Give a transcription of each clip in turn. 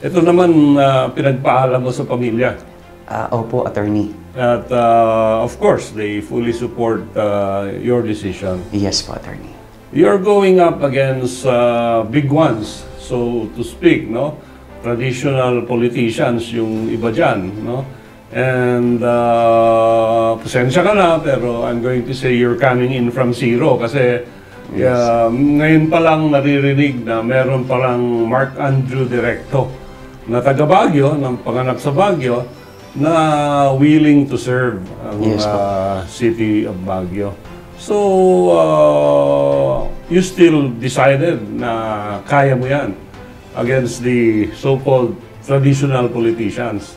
Ito naman, pinagpaalam mo sa pamilya. Opo, attorney. At of course, they fully support your decision. Yes po, attorney. You're going up against big ones, so to speak, no? Traditional politicians yung iba dyan, no? And pasensya ka na, pero I'm going to say you're coming in from zero kasi ngayon pa lang naririnig na meron palang Mark Andrew Directo na taga Baguio, ng panganak sa Baguio, na willing to serve ang city of Baguio. So, you still decided na kaya mo yan against the so-called traditional politicians.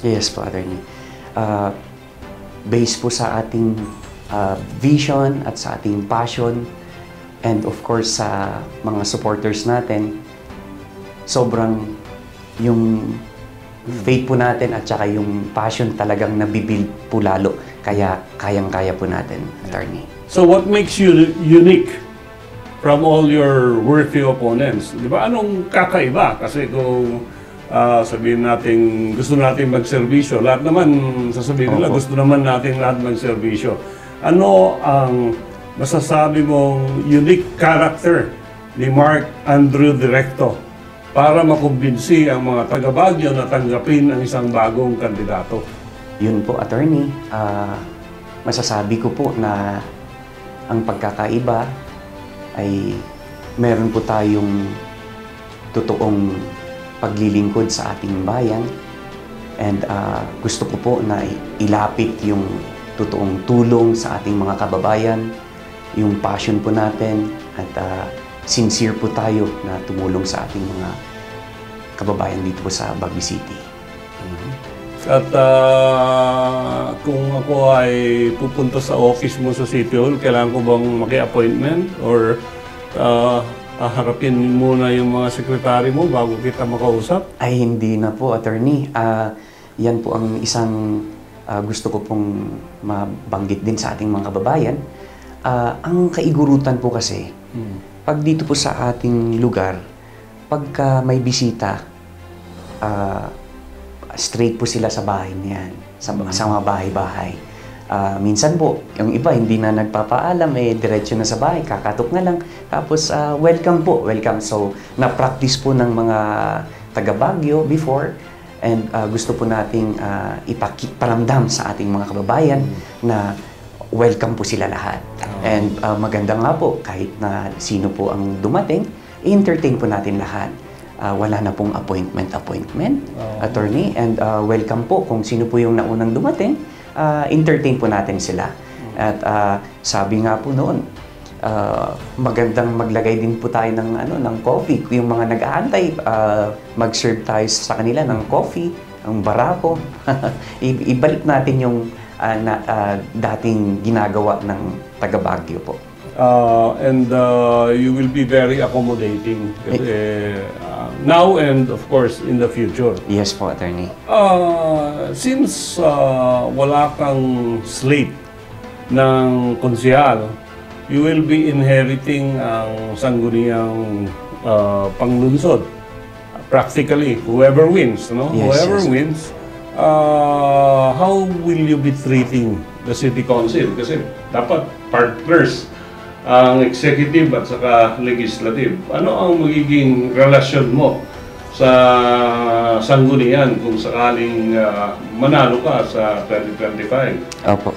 Yes po, attorney. Based po sa ating vision at sa ating passion and of course sa mga supporters natin, sobrang yung faith po natin at saka yung passion talagang nabibuild po lalo. Kaya kayang-kaya po natin, attorney. So what makes you unique from all your worthy opponents? Di ba? Anong kakaiba? Kasi kung sabihin natin, gusto natin magserbisyo. Lahat naman, sasabihin nila, gusto naman natin lahat magserbisyo. Ano ang masasabi mong unique character ni Mark Andrew Directo para makumbinsi ang mga taga-Baguio na tanggapin ang isang bagong kandidato? Yun po, attorney. Masasabi ko po na ang pagkakaiba ay meron po tayong totoong paglilingkod sa ating bayan and gusto ko po na ilapit yung totoong tulong sa ating mga kababayan, yung passion po natin at sincere po tayo na tumulong sa ating mga kababayan dito po sa Baguio City. At kung ako ay pupunta sa office mo sa City Hall, kailangan ko bang maki-appointment or harapin muna yung mga sekretary mo bago kita makausap? Ay, hindi na po, attorney. Yan po ang isang gusto ko pong mabanggit din sa ating mga kababayan. Ang kaigurutan po kasi, pag dito po sa ating lugar, pagka may bisita, straight po sila sa bahay niyan, sa mga bahay-bahay. Minsan po, yung iba hindi na nagpapaalam, diretso na sa bahay, kakatok na lang. Tapos, welcome po, welcome. So, na-practice po ng mga taga-Baguio before and gusto po nating iparamdam sa ating mga kababayan na welcome po sila lahat. And maganda nga po, kahit na sino po ang dumating, i-entertain po natin lahat. Wala na pong appointment, attorney, and welcome po kung sino po yung naunang dumating. Entertain po natin sila. At sabi nga po noon, magandang maglagay din po tayo ng coffee. Yung mga nag-aantay, mag-serve tayo sa kanila ng coffee, ang barako. Ibalik natin yung dating ginagawa ng taga-Baguio po. And you will be very accommodating now and of course in the future. Yes po, attorney. Since wala kang slate ng konsehal, you will be inheriting ang sangguniang panglungsod. Practically, whoever wins, no? Yes, Whoever yes. wins, how will you be treating the city council? Kasi dapat partners ang executive at saka legislative. Ano ang magiging relasyon mo sa sanggunian kung sakaling manalo ka sa 2025? Opo.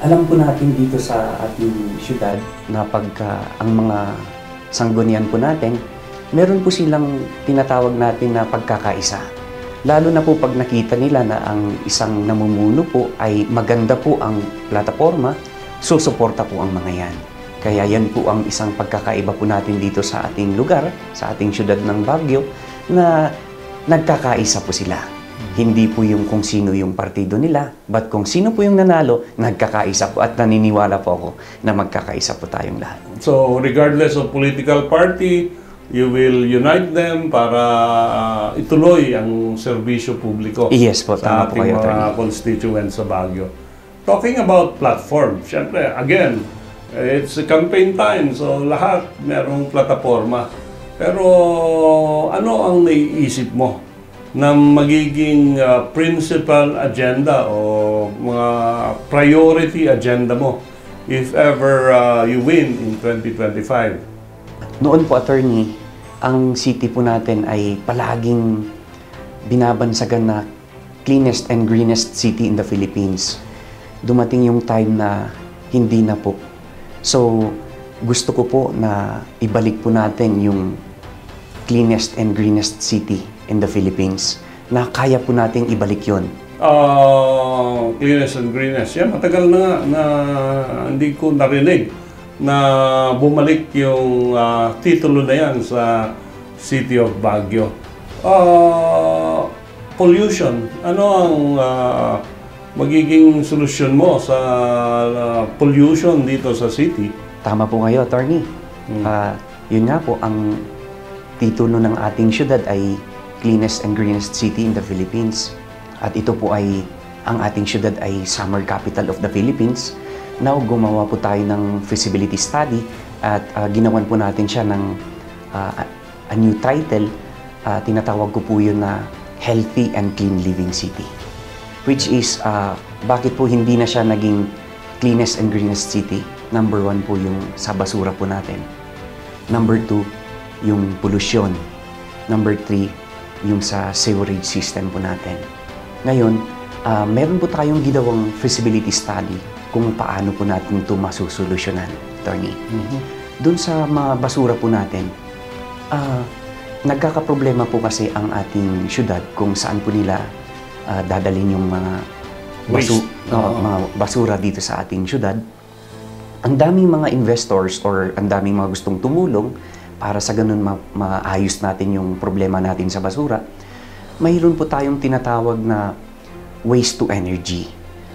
Alam po natin dito sa ating syudad na pagka ang mga sanggunian po natin, meron po silang tinatawag natin na pagkakaisa. Lalo na po pag nakita nila na ang isang namumuno po ay maganda po ang plataforma, susuporta po ang mga yan. Kaya yan po ang isang pagkakaiba po natin dito sa ating lugar, sa ating syudad ng Baguio, na nagkakaisa po sila. Hindi po yung kung sino yung partido nila, but kung sino po yung nanalo, nagkakaisa po. At naniniwala po ako na magkakaisa po tayong lahat. So, regardless of political party, you will unite them para ituloy ang serbisyo publiko Yes po, sa tama po ating kayo, mga attorney. constituents sa Baguio. Talking about platform, syempre, again, it's a campaign time, so lahat merong plataforma. Pero ano ang naiisip mo na magiging principal agenda o mga priority agenda mo if ever you win in 2025? Noon po, attorney, ang city po natin ay palaging binabansagan na cleanest and greenest city in the Philippines. Dumating yung time na hindi na po. So, gusto ko po na ibalik po natin yung cleanest and greenest city in the Philippines, na kaya po nating ibalik yon. Cleanest and greenest. Yan, matagal na nga na hindi ko narinig na bumalik yung titulo na yan sa City of Baguio. Pollution. Ano ang magiging solusyon mo sa pollution dito sa city? Tama po kayo, attorney. Yun nga po, ang titulo ng ating syudad ay cleanest and greenest city in the Philippines. At ito po ay, ang ating syudad ay summer capital of the Philippines. Now, gumawa po tayo ng feasibility study at ginawan po natin siya ng a new title. Tinatawag ko po yun na Healthy and Clean Living City. Which is, bakit po hindi na siya naging cleanest and greenest city? Number 1 po yung sa basura po natin. Number 2, yung pollution. Number 3, yung sa sewerage system po natin. Ngayon, meron po tayong ginawang feasibility study kung paano po natin ito masusolusyonan, attorney. Doon sa mga basura po natin, nagkakaproblema po kasi ang ating syudad kung saan po nila dadalhin yung mga mga basura dito sa ating syudad. Ang daming mga investors or ang daming mga gustong tumulong para sa ganun maayos natin yung problema natin sa basura. Mayroon po tayong tinatawag na waste to energy.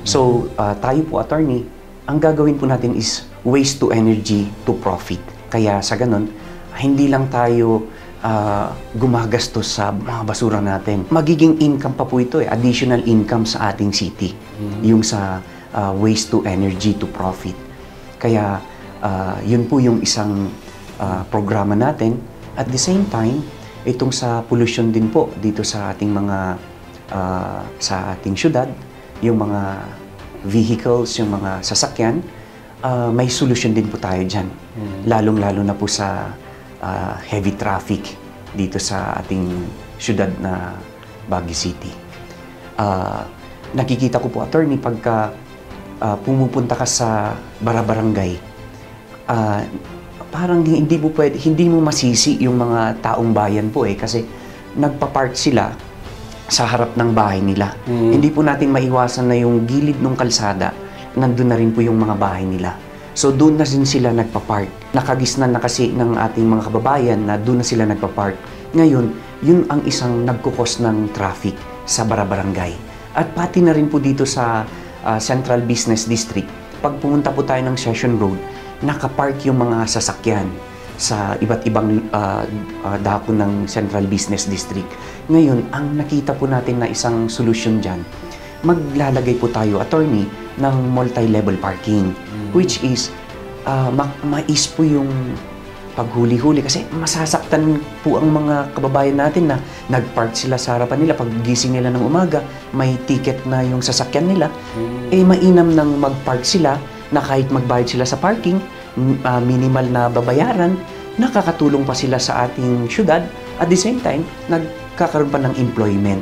So, tayo po, attorney, ang gagawin po natin is waste to energy to profit. Kaya sa ganun, hindi lang tayo gumagastos sa mga basura natin. Magiging income pa po ito, additional income sa ating city. Yung sa waste to energy to profit. Kaya yun po yung isang programa natin. At the same time, itong sa pollution din po dito sa ating mga sa ating syudad, yung mga vehicles, yung mga sasakyan, may solution din po tayo dyan. Lalong-lalo na po sa heavy traffic dito sa ating syudad na Baguio City. Nakikita ko po, attorney, pagka pumupunta ka sa barabarangay, parang hindi mo masisi yung mga taong bayan po kasi nagpa-park sila sa harap ng bahay nila. Hindi po natin maiwasan na yung gilid ng kalsada, nandun na rin po yung mga bahay nila. So doon na rin sila nagpa-park. Nakagisnan na kasi ng ating mga kababayan na doon na sila nagpa-park. Ngayon, yun ang isang nagkukos ng traffic sa barabarangay. At pati na rin po dito sa Central Business District, pag pumunta po tayo ng Session Road, nakapark yung mga sasakyan sa iba't ibang dako ng Central Business District. Ngayon, ang nakita po natin na isang solusyon dyan, maglalagay po tayo, attorney, ng multi-level parking, which is mais po yung paghuli-huli kasi masasaktan po ang mga kababayan natin na nag-park sila sa harapan nila. Pag gising nila ng umaga, may ticket na yung sasakyan nila. Mainam nang mag-park sila na kahit magbayad sila sa parking, minimal na babayaran, nakakatulong pa sila sa ating syudad. At the same time, nagkakaroon pa ng employment.